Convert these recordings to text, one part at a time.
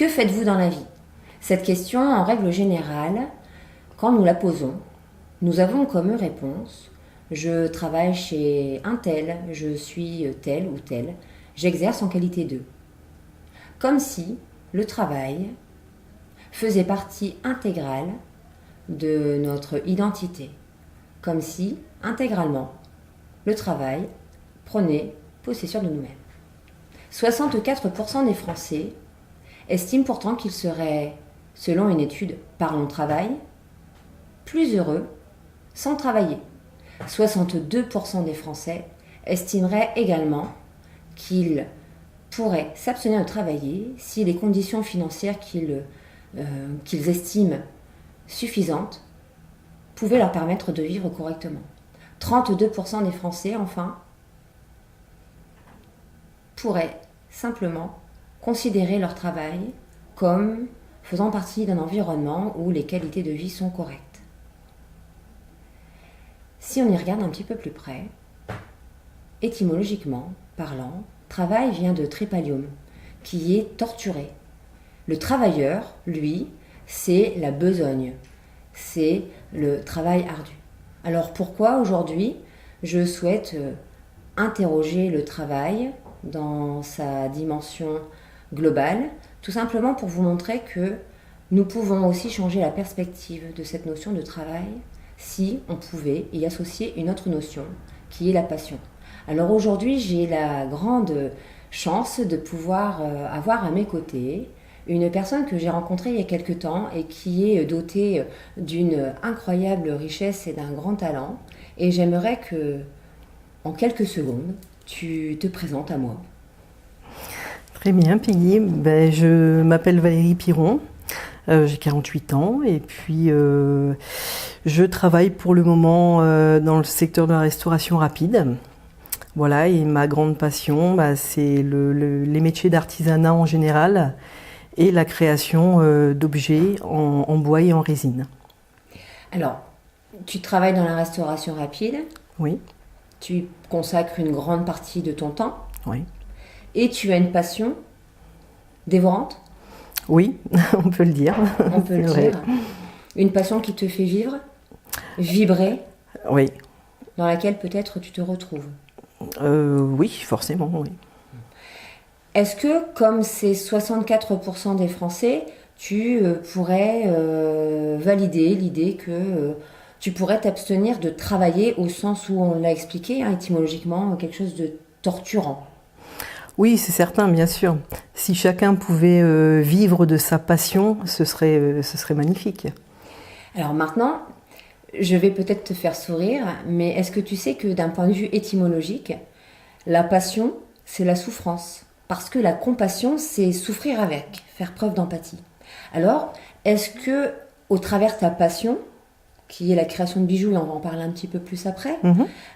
Que faites-vous dans la vie? Cette question, en règle générale, quand nous la posons, nous avons comme réponse: je travaille chez un tel, je suis tel ou tel, j'exerce en qualité de. Comme si le travail faisait partie intégrale de notre identité. Comme si, intégralement, le travail prenait possession de nous-mêmes. 64% des Français estiment pourtant qu'ils seraient, selon une étude Parlons Travail, plus heureux sans travailler. 62% des Français estimeraient également qu'ils pourraient s'abstenir de travailler si les conditions financières qu'ils estiment suffisantes pouvaient leur permettre de vivre correctement. 32% des Français, enfin, pourraient simplement considérer leur travail comme faisant partie d'un environnement où les qualités de vie sont correctes. Si on y regarde un petit peu plus près, étymologiquement parlant, travail vient de tripalium, qui est torturé. Le travailleur, lui, c'est la besogne, c'est le travail ardu. Alors pourquoi aujourd'hui je souhaite interroger le travail dans sa dimension globale? Tout simplement pour vous montrer que nous pouvons aussi changer la perspective de cette notion de travail si on pouvait y associer une autre notion qui est la passion. Alors aujourd'hui, j'ai la grande chance de pouvoir avoir à mes côtés une personne que j'ai rencontrée il y a quelque temps et qui est dotée d'une incroyable richesse et d'un grand talent. Et j'aimerais que, en quelques secondes, tu te présentes à moi. Très bien, Peggy. Je m'appelle Valérie Piron, j'ai 48 ans et puis je travaille pour le moment dans le secteur de la restauration rapide. Voilà, et ma grande passion, c'est les métiers d'artisanat en général et la création d'objets en bois et en résine. Alors, tu travailles dans la restauration rapide. Oui. Tu consacres une grande partie de ton temps. Oui. Et tu as une passion dévorante. Oui, on peut le dire. On peut le dire. Une passion qui te fait vivre, vibrer. Oui. Dans laquelle peut-être tu te retrouves. Oui, forcément, oui. Est-ce que, comme ces 64% des Français, tu pourrais valider l'idée que tu pourrais t'abstenir de travailler au sens où on l'a expliqué, étymologiquement, quelque chose de torturant? Oui, c'est certain, bien sûr. Si chacun pouvait vivre de sa passion, ce serait magnifique. Alors maintenant, je vais peut-être te faire sourire, mais est-ce que tu sais que d'un point de vue étymologique, la passion, c'est la souffrance? Parce que la compassion, c'est souffrir avec, faire preuve d'empathie. Alors, est-ce que, au travers de ta passion, qui est la création de bijoux, et on va en parler un petit peu plus après,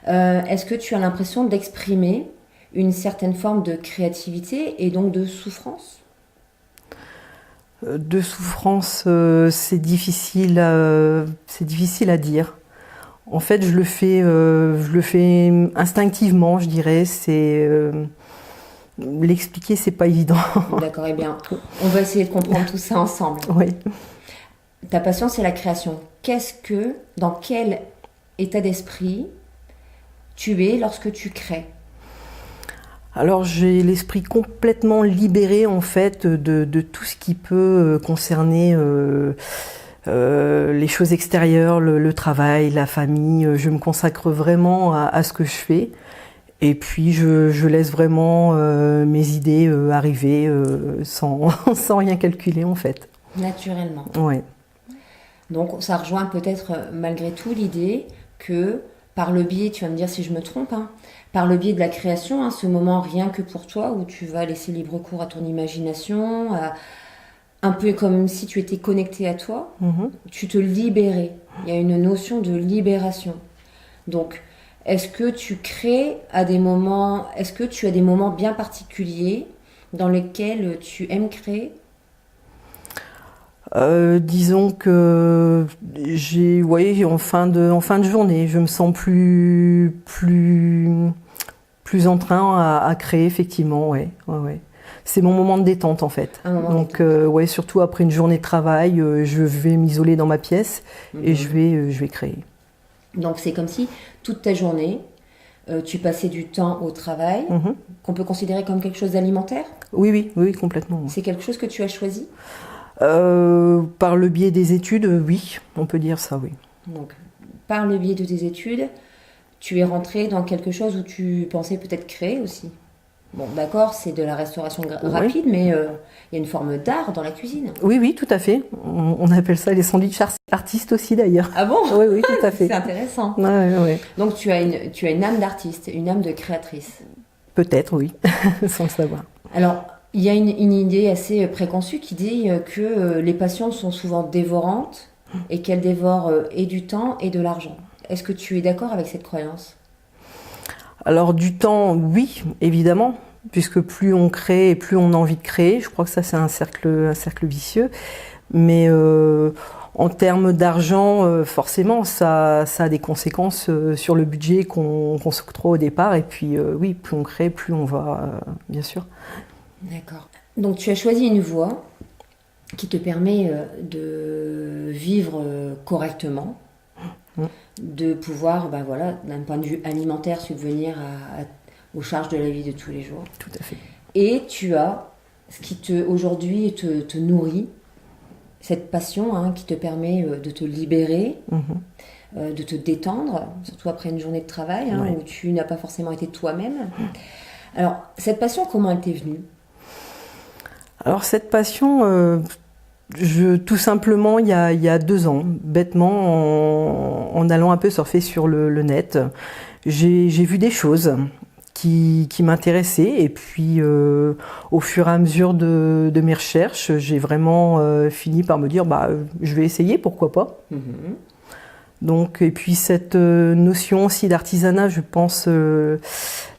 est-ce que tu as l'impression d'exprimer une certaine forme de créativité et donc de souffrance? De souffrance, c'est difficile à dire. En fait, je le fais instinctivement, je dirais. L'expliquer, c'est pas évident. D'accord, eh bien, on va essayer de comprendre tout ça ensemble. Oui. Ta passion, c'est la création. Dans quel état d'esprit tu es lorsque tu crées? Alors j'ai l'esprit complètement libéré en fait de tout ce qui peut concerner les choses extérieures, le travail, la famille. Je me consacre vraiment à ce que je fais et puis je laisse vraiment mes idées arriver sans rien calculer en fait. Naturellement. Ouais. Donc ça rejoint peut-être malgré tout l'idée que par le biais, tu vas me dire si je me trompe, par le biais de la création, ce moment rien que pour toi où tu vas laisser libre cours à ton imagination, un peu comme si tu étais connecté à toi, tu te libérais. Il y a une notion de libération. Donc, est-ce que tu crées est-ce que tu as des moments bien particuliers dans lesquels tu aimes créer? Disons que en fin de journée, je me sens plus en train à créer, effectivement, ouais. c'est mon moment de détente en fait. Donc ouais, surtout après une journée de travail, je vais m'isoler dans ma pièce et je vais créer. Donc c'est comme si toute ta journée, tu passais du temps au travail, qu'on peut considérer comme quelque chose d'alimentaire? Oui, complètement. C'est quelque chose que tu as choisi? Par le biais des études, oui, on peut dire ça, oui. Donc, par le biais de tes études, tu es rentré dans quelque chose où tu pensais peut-être créer aussi. Bon, d'accord, c'est de la restauration rapide, mais il y a une forme d'art dans la cuisine. Oui, tout à fait. On appelle ça les sandwich artistes aussi d'ailleurs. Ah bon? Oui, tout à fait. C'est intéressant. Ouais. Donc tu as une âme d'artiste, une âme de créatrice. Peut-être, oui, sans le savoir. Alors, il y a une idée assez préconçue qui dit que les passions sont souvent dévorantes et qu'elles dévorent et du temps et de l'argent. Est-ce que tu es d'accord avec cette croyance? Alors du temps, oui, évidemment, puisque plus on crée et plus on a envie de créer. Je crois que ça c'est un cercle vicieux. Mais en termes d'argent, forcément, ça a des conséquences sur le budget qu'on s'octroie au départ. Et puis oui, plus on crée, plus on va, bien sûr. D'accord. Donc tu as choisi une voie qui te permet de vivre correctement, de pouvoir, d'un point de vue alimentaire, subvenir aux charges de la vie de tous les jours. Tout à fait. Et tu as ce qui aujourd'hui te nourrit, cette passion qui te permet de te libérer, de te détendre, surtout après une journée de travail où tu n'as pas forcément été toi-même. Alors, cette passion, comment elle t'est venue? Alors, cette passion, tout simplement, il y a 2 ans, bêtement, en allant un peu surfer sur le net, j'ai vu des choses qui m'intéressaient. Et puis, au fur et à mesure de mes recherches, j'ai vraiment fini par me dire, je vais essayer, pourquoi pas. Donc, et puis cette notion aussi d'artisanat, je pense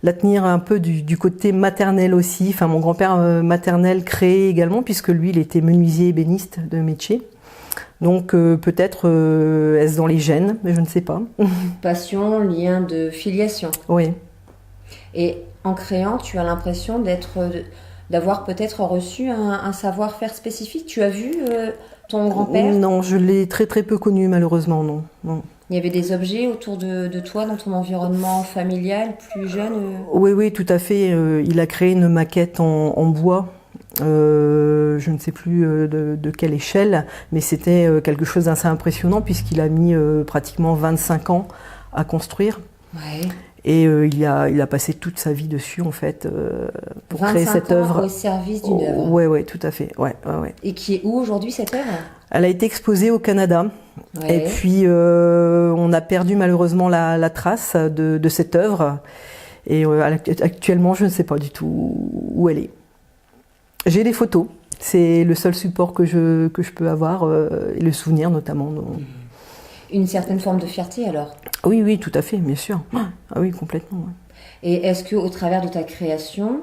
la tenir un peu du côté maternel aussi. Enfin, mon grand-père maternel créait également, puisque lui, il était menuisier ébéniste de métier. Donc peut-être est-ce dans les gènes, mais je ne sais pas. Passion, lien de filiation. Oui. Et en créant, tu as l'impression d'avoir peut-être reçu un savoir-faire spécifique. Tu as vu ton grand-père? Non, je l'ai très peu connu malheureusement, non. Il y avait des objets autour de toi dans ton environnement familial plus jeune? Oui, tout à fait. Il a créé une maquette en bois. Je ne sais plus de quelle échelle, mais c'était quelque chose d'assez impressionnant puisqu'il a mis pratiquement 25 ans à construire. Ouais. Et il a passé toute sa vie dessus en fait pour créer cette œuvre. Au service d'une œuvre. Oui, tout à fait. Ouais. Et qui est où aujourd'hui cette œuvre? Elle a été exposée au Canada. Ouais. Et puis on a perdu malheureusement la trace de cette œuvre. Et actuellement, je ne sais pas du tout où elle est. J'ai des photos. C'est le seul support que je peux avoir, et le souvenir notamment. Une certaine forme de fierté alors? Oui, tout à fait, bien sûr. Ah oui, complètement. Ouais. Et est-ce qu'au travers de ta création,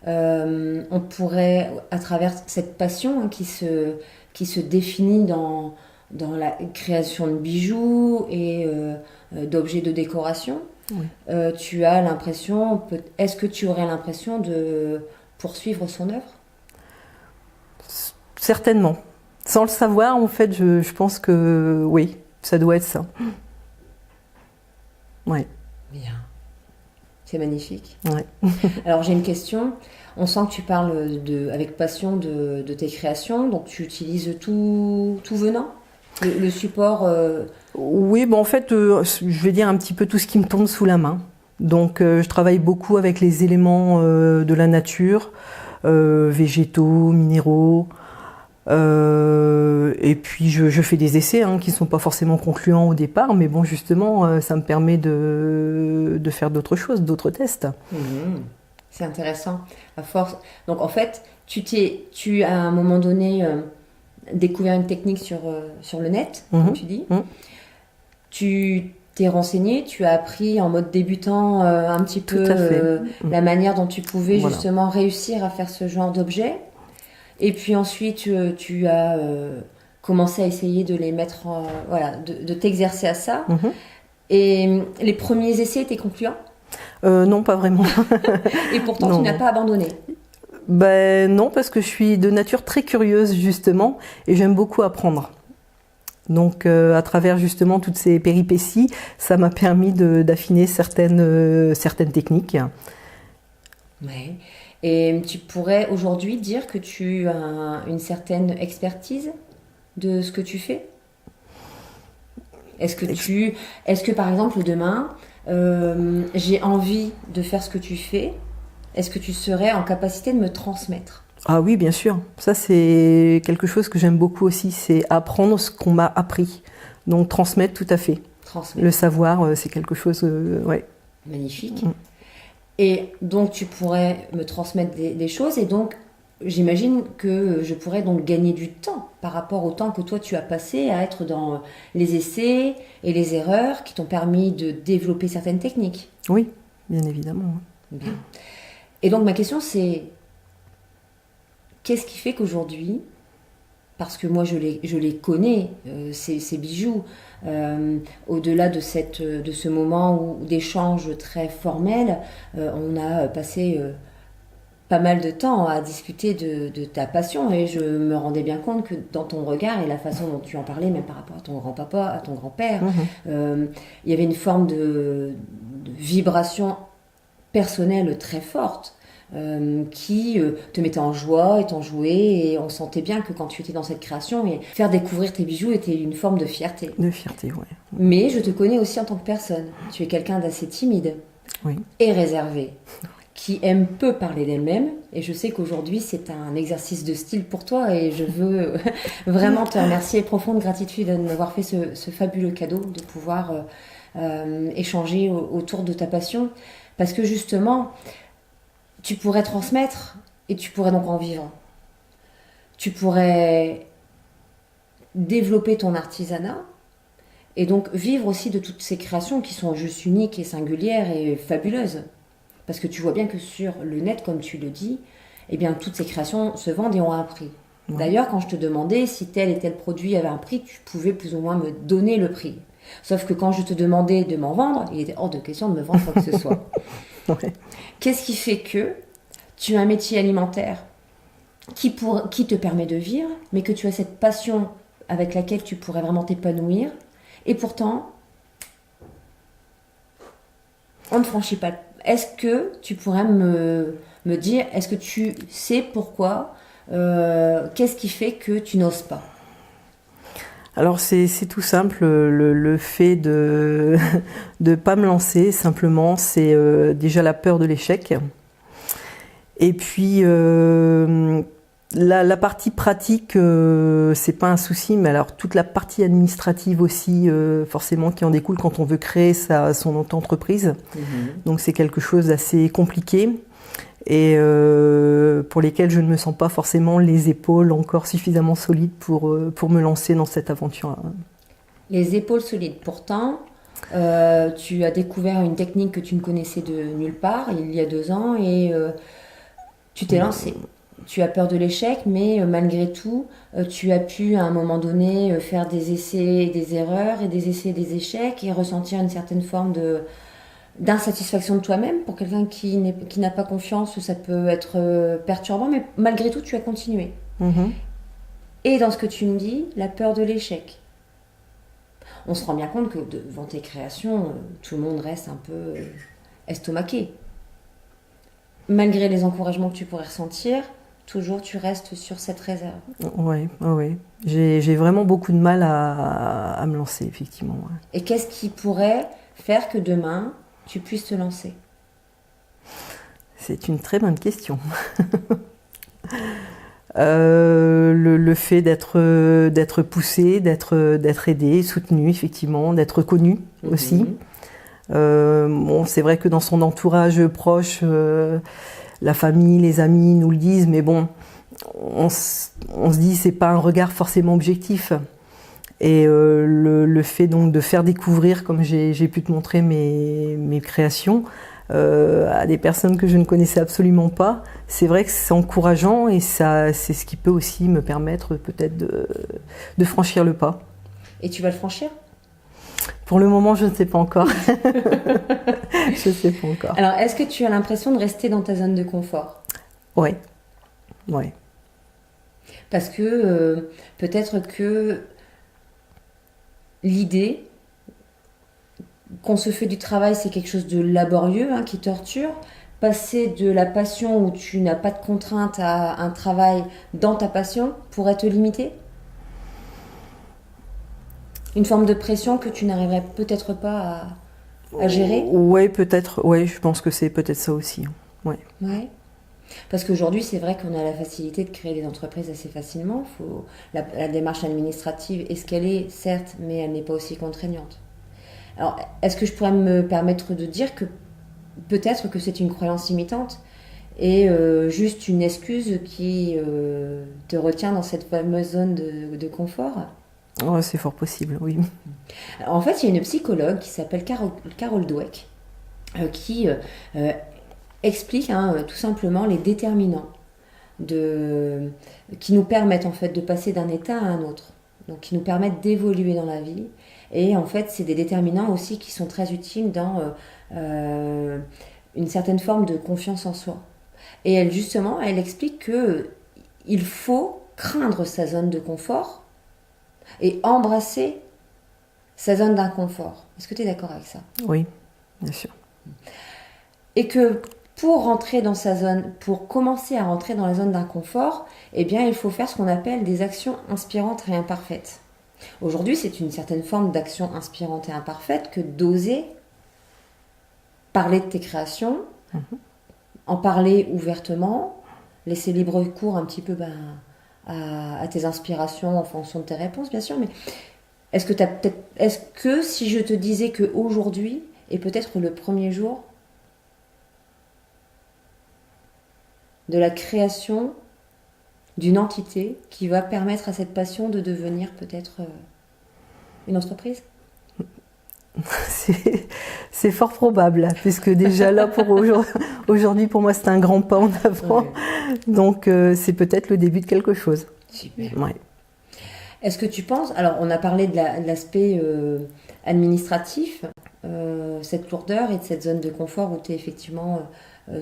on pourrait, à travers cette passion qui se définit dans la création de bijoux et d'objets de décoration, tu as l'impression, est-ce que tu aurais l'impression de poursuivre son œuvre? Certainement. Sans le savoir, en fait, je pense que oui, ça doit être ça. Ouais. Bien. C'est magnifique. Ouais. Alors j'ai une question. On sent que tu parles avec passion de tes créations, donc tu utilises tout venant, le support. Oui, en fait, je vais dire un petit peu tout ce qui me tombe sous la main. Donc je travaille beaucoup avec les éléments de la nature, végétaux, minéraux. Et puis je fais des essais qui ne sont pas forcément concluants au départ, mais bon, justement, ça me permet de faire d'autres choses, d'autres tests. C'est intéressant. À force. Donc en fait, tu as à un moment donné découvert une technique sur le net, comme tu dis. Tu t'es renseigné, tu as appris en mode débutant un petit peu la manière dont tu pouvais justement réussir à faire ce genre d'objet. Et puis ensuite, tu as commencé à essayer de les mettre, de t'exercer à ça. Et les premiers essais étaient concluants? Non, pas vraiment. Et pourtant, tu n'as pas abandonné? Ben non, parce que je suis de nature très curieuse justement et j'aime beaucoup apprendre. Donc à travers justement toutes ces péripéties, ça m'a permis d'affiner certaines techniques. Ouais. Et tu pourrais aujourd'hui dire que tu as une certaine expertise de ce que tu fais? Est-ce que par exemple demain, j'ai envie de faire ce que tu fais, est-ce que tu serais en capacité de me transmettre? Ah oui, bien sûr. Ça, c'est quelque chose que j'aime beaucoup aussi, c'est apprendre ce qu'on m'a appris. Donc transmettre, tout à fait. Transmettre. Le savoir, c'est quelque chose, ouais. Magnifique. Et donc tu pourrais me transmettre des choses et donc j'imagine que je pourrais donc gagner du temps par rapport au temps que toi tu as passé à être dans les essais et les erreurs qui t'ont permis de développer certaines techniques. Oui, bien évidemment. Bien. Et donc ma question c'est, qu'est-ce qui fait qu'aujourd'hui, parce que moi je les connais, ces bijoux, au-delà de ce moment d'échange très formel, on a passé pas mal de temps à discuter de ta passion et je me rendais bien compte que dans ton regard et la façon dont tu en parlais, même par rapport à ton grand-papa, à ton grand-père, il y avait une forme de vibration personnelle très forte. Qui te mettait en joie et t'enjouait et on sentait bien que quand tu étais dans cette création et faire découvrir tes bijoux était une forme de fierté. De fierté, oui. Mais je te connais aussi en tant que personne. Tu es quelqu'un d'assez timide et réservé, qui aime peu parler d'elle-même et je sais qu'aujourd'hui c'est un exercice de style pour toi et je veux vraiment te remercier, profonde gratitude de m'avoir fait ce fabuleux cadeau de pouvoir échanger autour de ta passion parce que justement tu pourrais transmettre et tu pourrais donc en vivre. Tu pourrais développer ton artisanat et donc vivre aussi de toutes ces créations qui sont juste uniques et singulières et fabuleuses. Parce que tu vois bien que sur le net, comme tu le dis, eh bien, toutes ces créations se vendent et ont un prix. Ouais. D'ailleurs, quand je te demandais si tel et tel produit avait un prix, tu pouvais plus ou moins me donner le prix. Sauf que quand je te demandais de m'en vendre, il était hors de question de me vendre quoi que ce soit. Ouais. Qu'est-ce qui fait que tu as un métier alimentaire qui te permet de vivre, mais que tu as cette passion avec laquelle tu pourrais vraiment t'épanouir, et pourtant, on ne franchit pas. Est-ce que tu pourrais me dire, est-ce que tu sais pourquoi, qu'est-ce qui fait que tu n'oses pas ? Alors c'est tout simple, le fait de ne pas me lancer, simplement, c'est déjà la peur de l'échec. Et puis la partie pratique, c'est pas un souci, mais alors toute la partie administrative aussi, forcément, qui en découle quand on veut créer son entreprise. Donc c'est quelque chose d'assez compliqué et pour lesquels je ne me sens pas forcément les épaules encore suffisamment solides pour me lancer dans cette aventure. Les épaules solides, pourtant, tu as découvert une technique que tu ne connaissais de nulle part il y a 2 ans et tu t'es lancé. Tu as peur de l'échec, mais malgré tout, tu as pu à un moment donné faire des essais et des erreurs et des essais et des échecs et ressentir une certaine forme d'insatisfaction de toi-même. Pour quelqu'un qui n'a pas confiance, ça peut être perturbant, mais malgré tout, tu as continué. Et dans ce que tu me dis, la peur de l'échec. On se rend bien compte que devant tes créations, tout le monde reste un peu estomaqué. Malgré les encouragements que tu pourrais ressentir, toujours tu restes sur cette réserve. Oui. J'ai vraiment beaucoup de mal à me lancer, effectivement. Ouais. Et qu'est-ce qui pourrait faire que demain, tu puisses te lancer ? C'est une très bonne question. Le fait d'être poussé, d'être aidé, soutenu, effectivement, d'être connu aussi. Bon, c'est vrai que dans son entourage proche, la famille, les amis nous le disent, mais bon, on se dit c'est pas un regard forcément objectif. Et le fait donc de faire découvrir, comme j'ai pu te montrer mes créations, à des personnes que je ne connaissais absolument pas, c'est vrai que c'est encourageant et c'est ce qui peut aussi me permettre peut-être de franchir le pas. Et tu vas le franchir ? Pour le moment, je ne sais pas encore. Je ne sais pas encore. Alors, est-ce que tu as l'impression de rester dans ta zone de confort ? Oui. Ouais. Parce que peut-être que l'idée qu'on se fait du travail, c'est quelque chose de laborieux, qui torture. Passer de la passion où tu n'as pas de contrainte à un travail dans ta passion pourrait te limiter. Une forme de pression que tu n'arriverais peut-être pas à gérer. Ouais, peut-être. Ouais, je pense que c'est peut-être ça aussi. Ouais. Ouais. Parce qu'aujourd'hui, c'est vrai qu'on a la facilité de créer des entreprises assez facilement. La démarche administrative est ce qu'elle est, certes, mais elle n'est pas aussi contraignante. Alors, est-ce que je pourrais me permettre de dire que peut-être que c'est une croyance limitante et juste une excuse qui te retient dans cette fameuse zone de confort? Ouais, c'est fort possible, oui. En fait, il y a une psychologue qui s'appelle Carol Dweck qui explique tout simplement les déterminants qui nous permettent en fait de passer d'un état à un autre, donc qui nous permettent d'évoluer dans la vie. Et en fait, c'est des déterminants aussi qui sont très utiles dans une certaine forme de confiance en soi. Et elle explique que il faut craindre sa zone de confort et embrasser sa zone d'inconfort. Est-ce que tu es d'accord avec ça? Oui, bien sûr. Et que pour commencer à rentrer dans la zone d'inconfort, eh bien, il faut faire ce qu'on appelle des actions inspirantes et imparfaites. Aujourd'hui, c'est une certaine forme d'action inspirante et imparfaite que d'oser parler de tes créations, en parler ouvertement, laisser libre cours un petit peu à tes inspirations en fonction de tes réponses, bien sûr. Mais est-ce que si je te disais qu'aujourd'hui est peut-être le premier jour de la création d'une entité qui va permettre à cette passion de devenir peut-être une entreprise? C'est fort probable, puisque déjà là, aujourd'hui, pour moi, c'est un grand pas en avant. Ouais. Donc, c'est peut-être le début de quelque chose. Super. Ouais. Est-ce que tu penses... Alors, on a parlé de l'aspect administratif, cette lourdeur et de cette zone de confort où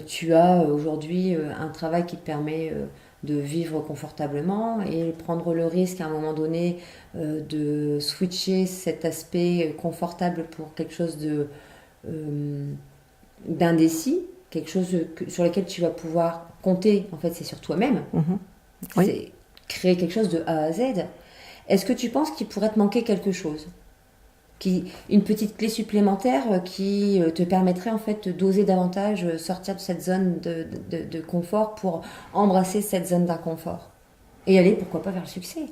tu as aujourd'hui un travail qui te permet de vivre confortablement et prendre le risque à un moment donné de switcher cet aspect confortable pour quelque chose d'indécis, quelque chose sur lequel tu vas pouvoir compter. En fait, c'est sur toi-même. Oui. C'est créer quelque chose de A à Z. Est-ce que tu penses qu'il pourrait te manquer quelque chose? Une petite clé supplémentaire qui te permettrait en fait d'oser davantage sortir de cette zone de confort pour embrasser cette zone d'inconfort et aller pourquoi pas vers le succès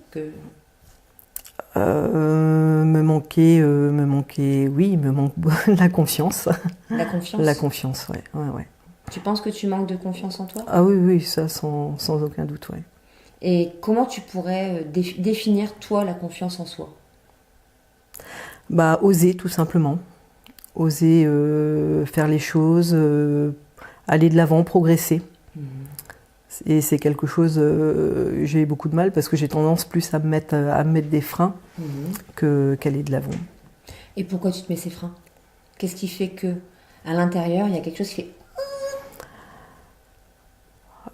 me manquait, oui, il me manque la confiance. La confiance. La confiance, ouais. Tu penses que tu manques de confiance en toi? Ah oui, ça sans aucun doute, ouais. Et comment tu pourrais définir toi la confiance en soi? Oser tout simplement, oser faire les choses, aller de l'avant, progresser. Et c'est quelque chose, j'ai beaucoup de mal parce que j'ai tendance plus à me mettre des freins qu'aller de l'avant. Et pourquoi tu te mets ces freins? Qu'est-ce qui fait que à l'intérieur il y a quelque chose qui fait...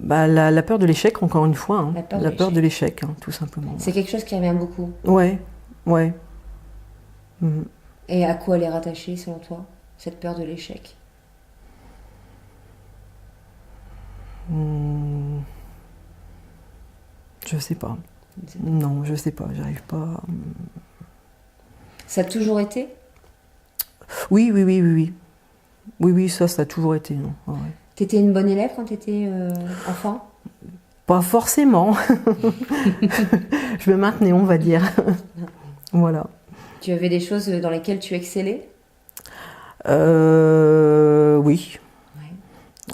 la peur de l'échec, encore une fois, la peur de l'échec, tout simplement. C'est quelque chose qui revient beaucoup. Ouais. Et à quoi elle est rattachée, selon toi, cette peur de l'échec? Je sais pas. Non, je sais pas, j'arrive pas. Ça a toujours été? Oui. Oui, ça a toujours été. Ouais. T'étais une bonne élève quand t'étais enfant? Pas forcément. Je me maintenais, on va dire. Voilà. Tu avais des choses dans lesquelles tu excellais? Oui.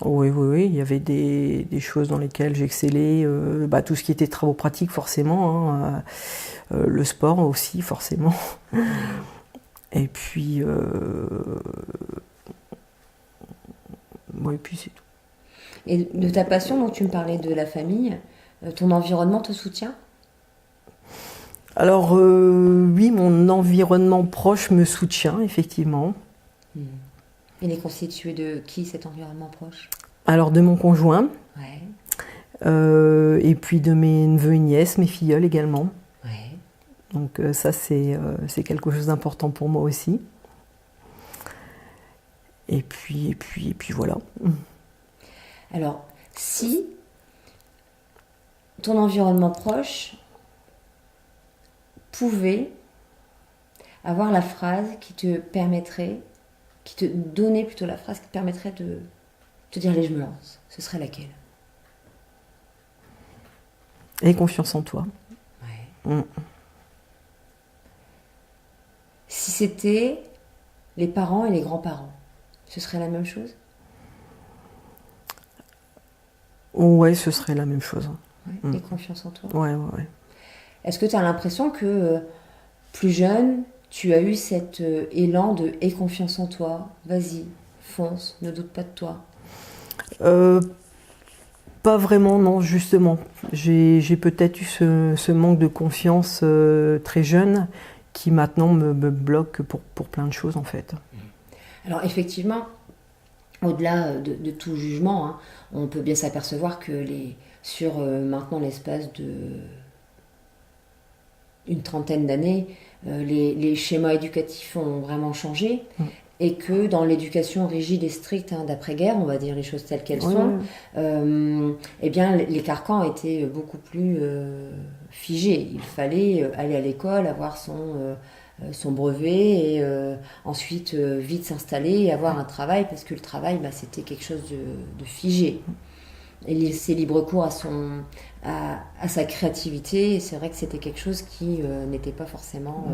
Ouais. Oui. Il y avait des choses dans lesquelles j'excellais. Tout ce qui était travaux pratiques, forcément. Le sport aussi, forcément. Et puis... et puis c'est tout. Et de ta passion dont tu me parlais de la famille, ton environnement te soutient? Alors oui, mon environnement proche me soutient, effectivement. Il est constitué de qui, cet environnement proche? Alors de mon conjoint, et puis de mes neveux et nièces, mes filleuls également. Ouais. Donc ça, c'est quelque chose d'important pour moi aussi. Et puis voilà. Alors, si ton environnement proche pouvait avoir la phrase qui te donnait plutôt la phrase qui te permettrait de te dire allez, je me lance, ce serait laquelle? Et confiance en toi. Ouais. Si c'était les parents et les grands-parents, ce serait la même chose? Ouais, ce serait la même chose. Ouais. Et confiance en toi? Ouais. Est-ce que tu as l'impression que plus jeune, tu as eu cet élan de « aie confiance en toi, vas-y, fonce, ne doute pas de toi ». Pas vraiment, non, justement. J'ai peut-être eu ce manque de confiance très jeune qui maintenant me bloque pour plein de choses en fait. Alors effectivement, au-delà de tout jugement, hein, on peut bien s'apercevoir que sur maintenant l'espace de une trentaine d'années, les schémas éducatifs ont vraiment changé. Et que dans l'éducation rigide et stricte d'après-guerre, on va dire les choses telles qu'elles sont, eh bien, les carcans étaient beaucoup plus figés. Il fallait aller à l'école, avoir son brevet et ensuite vite s'installer et avoir un travail, parce que le travail, c'était quelque chose de figé. Et laisser libre cours à sa créativité, et c'est vrai que c'était quelque chose qui n'était pas forcément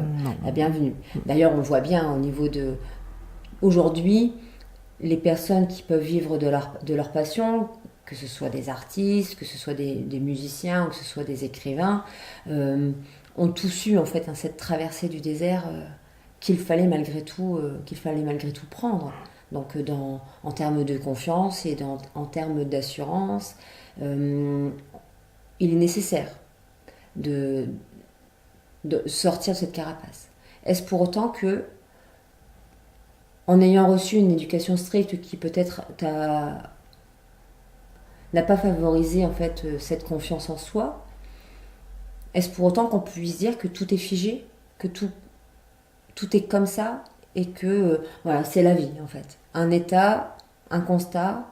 la bienvenue. D'ailleurs, on le voit bien au niveau de... Aujourd'hui, les personnes qui peuvent vivre de leur passion, que ce soit des artistes, que ce soit des musiciens, ou que ce soit des écrivains, ont tous eu en fait cette traversée du désert qu'il fallait malgré tout prendre. Donc en termes de confiance et en termes d'assurance, il est nécessaire de sortir de cette carapace. Est-ce pour autant que, en ayant reçu une éducation stricte qui peut-être n'a pas favorisé en fait cette confiance en soi, est-ce pour autant qu'on puisse dire que tout est figé, que tout est comme ça et que voilà, c'est la vie en fait, un état, un constat,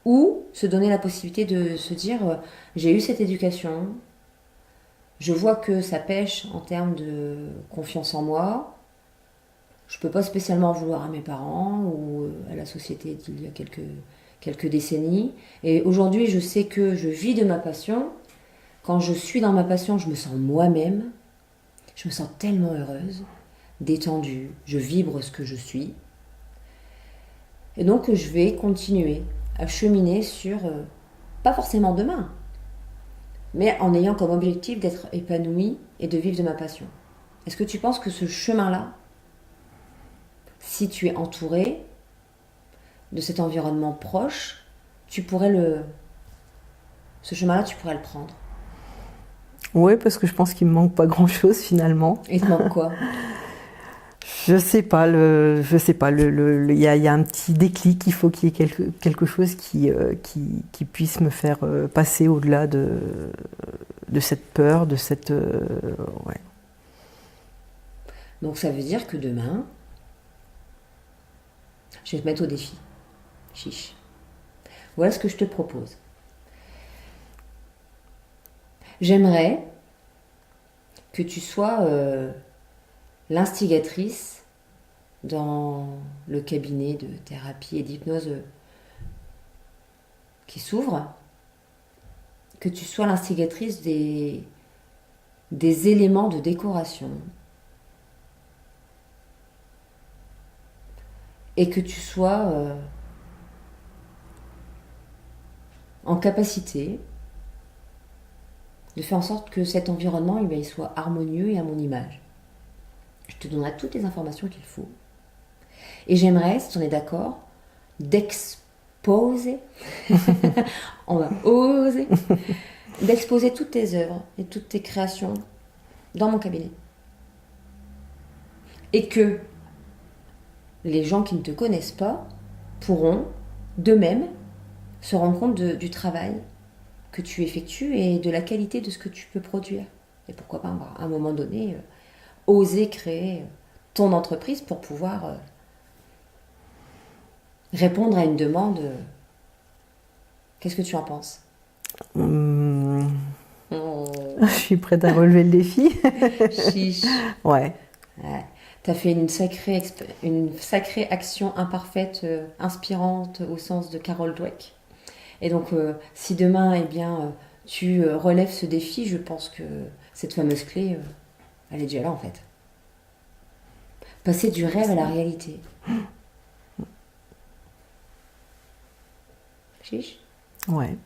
ou se donner la possibilité de se dire j'ai eu cette éducation, je vois que ça pêche en termes de confiance en moi. Je ne peux pas spécialement en vouloir à mes parents ou à la société d'il y a quelques décennies. Et aujourd'hui, je sais que je vis de ma passion. Quand je suis dans ma passion, je me sens moi-même. Je me sens tellement heureuse, détendue. Je vibre ce que je suis. Et donc, je vais continuer à cheminer sur, pas forcément demain, mais en ayant comme objectif d'être épanouie et de vivre de ma passion. Est-ce que tu penses que ce chemin-là, si tu es entouré de cet environnement proche, ce chemin-là, tu pourrais le prendre? Oui, parce que je pense qu'il me manque pas grand-chose finalement. Et il te manque quoi? Je sais pas. Il y a un petit déclic. Il faut qu'il y ait quelque chose qui puisse me faire passer au-delà de cette peur, de cette ouais. Donc ça veut dire que demain, je vais te mettre au défi. Chiche. Voilà ce que je te propose. J'aimerais que tu sois l'instigatrice dans le cabinet de thérapie et d'hypnose qui s'ouvre, que tu sois l'instigatrice des éléments de décoration et que tu sois en capacité de faire en sorte que cet environnement il soit harmonieux et à mon image. Je te donnerai toutes les informations qu'il faut. Et j'aimerais, si on est d'accord, d'exposer, on va oser, d'exposer toutes tes œuvres et toutes tes créations dans mon cabinet. Et que les gens qui ne te connaissent pas pourront d'eux-mêmes se rendre compte du travail que tu effectues et de la qualité de ce que tu peux produire. Et pourquoi pas, à un moment donné, oser créer ton entreprise pour pouvoir répondre à une demande. Qu'est-ce que tu en penses? Je suis prête à relever le défi. Chiche. Ouais. Ouais. Tu as fait une sacrée action imparfaite, inspirante au sens de Carol Dweck. Et donc, si demain, eh bien, tu relèves ce défi, je pense que cette fameuse clé, elle est déjà là en fait. Passer du rêve à la réalité. Chiche. Ouais.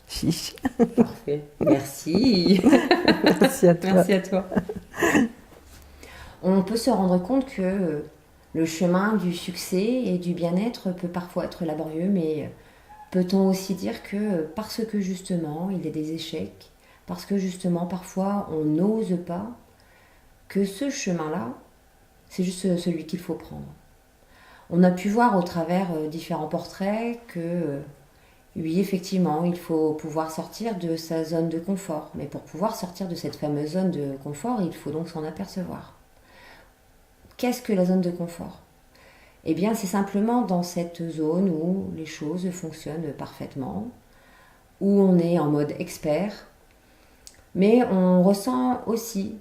Chiche. Parfait. Merci. Merci à toi. Merci à toi. On peut se rendre compte que le chemin du succès et du bien-être peut parfois être laborieux, mais peut-on aussi dire que parce que justement il y a des échecs, parce que justement parfois on n'ose pas, que ce chemin-là, c'est juste celui qu'il faut prendre. On a pu voir au travers différents portraits que oui, effectivement, il faut pouvoir sortir de sa zone de confort. Mais pour pouvoir sortir de cette fameuse zone de confort, il faut donc s'en apercevoir. Qu'est-ce que la zone de confort? Eh bien, c'est simplement dans cette zone où les choses fonctionnent parfaitement, où on est en mode expert, mais on ressent aussi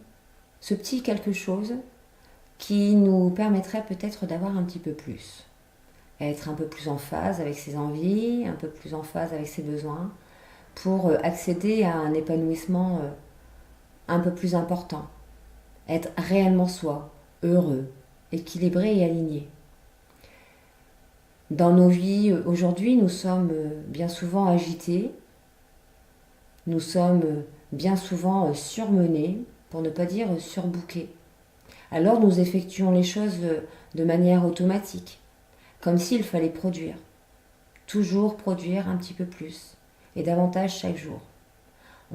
ce petit quelque chose qui nous permettrait peut-être d'avoir un petit peu plus. Être un peu plus en phase avec ses envies, un peu plus en phase avec ses besoins, pour accéder à un épanouissement un peu plus important. Être réellement soi, heureux, équilibré et aligné. Dans nos vies aujourd'hui, nous sommes bien souvent agités, nous sommes bien souvent surmenés, pour ne pas dire surbookés. Alors nous effectuons les choses de manière automatique, comme s'il fallait produire. Toujours produire un petit peu plus, et davantage chaque jour.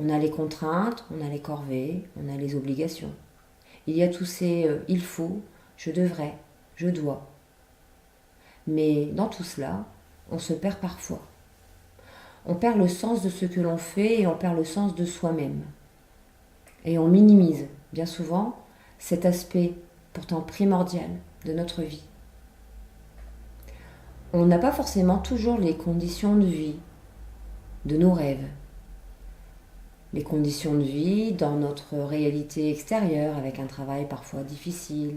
On a les contraintes, on a les corvées, on a les obligations. Il y a tous ces il faut, je devrais, je dois. Mais dans tout cela, on se perd parfois. On perd le sens de ce que l'on fait et on perd le sens de soi-même. Et on minimise, bien souvent, cet aspect pourtant primordial de notre vie. On n'a pas forcément toujours les conditions de vie, de nos rêves. Les conditions de vie dans notre réalité extérieure, avec un travail parfois difficile,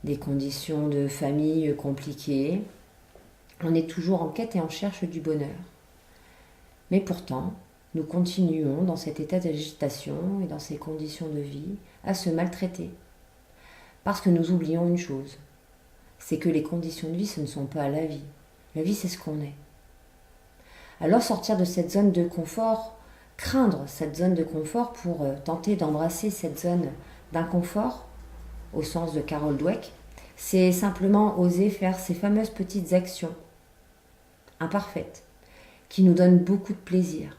des conditions de famille compliquées. On est toujours en quête et en cherche du bonheur. Mais pourtant, nous continuons dans cet état d'agitation et dans ces conditions de vie à se maltraiter. Parce que nous oublions une chose, c'est que les conditions de vie, ce ne sont pas la vie. La vie, c'est ce qu'on est. Alors sortir de cette zone de confort, craindre cette zone de confort pour tenter d'embrasser cette zone d'inconfort, au sens de Carol Dweck, c'est simplement oser faire ces fameuses petites actions imparfaites, qui nous donnent beaucoup de plaisir,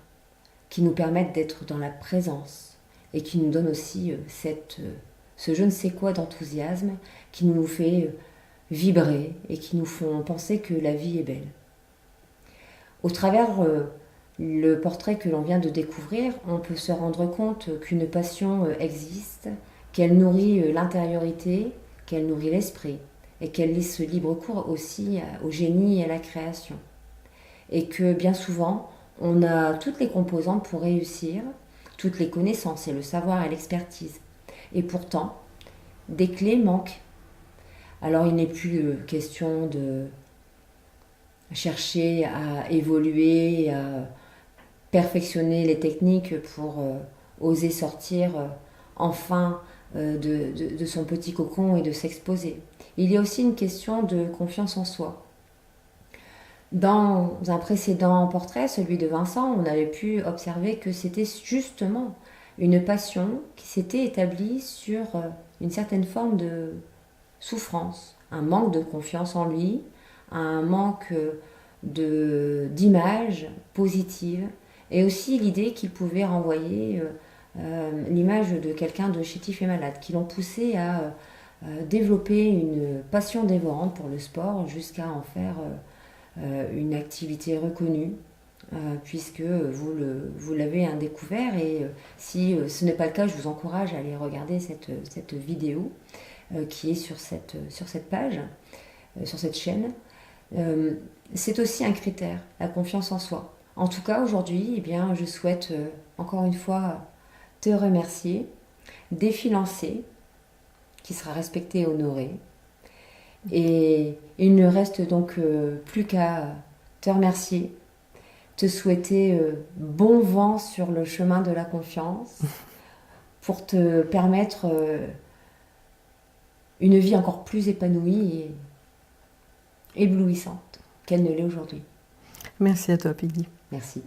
qui nous permettent d'être dans la présence et qui nous donnent aussi ce je ne sais quoi d'enthousiasme qui nous fait vibrer et qui nous font penser que la vie est belle. Au travers le portrait que l'on vient de découvrir, on peut se rendre compte qu'une passion existe, qu'elle nourrit l'intériorité, qu'elle nourrit l'esprit et qu'elle laisse libre cours aussi au génie et à la création. Et que bien souvent, on a toutes les composantes pour réussir, toutes les connaissances et le savoir et l'expertise. Et pourtant, des clés manquent. Alors il n'est plus question de chercher à évoluer, à perfectionner les techniques pour oser sortir enfin de son petit cocon et de s'exposer. Il y a aussi une question de confiance en soi. Dans un précédent portrait, celui de Vincent, on avait pu observer que c'était justement une passion qui s'était établie sur une certaine forme de souffrance, un manque de confiance en lui, un manque d'image positive, et aussi l'idée qu'il pouvait renvoyer l'image de quelqu'un de chétif et malade, qui l'ont poussé à développer une passion dévorante pour le sport jusqu'à en faire une activité reconnue, puisque vous l'avez découvert. Et si ce n'est pas le cas, je vous encourage à aller regarder cette vidéo qui est sur cette page, sur cette chaîne. C'est aussi un critère, la confiance en soi. En tout cas, aujourd'hui, eh bien, je souhaite encore une fois te remercier, Défi lancé, qui sera respecté et honoré. Et il ne reste donc plus qu'à te remercier, te souhaiter bon vent sur le chemin de la confiance pour te permettre une vie encore plus épanouie et éblouissante qu'elle ne l'est aujourd'hui. Merci à toi, Peggy. Merci.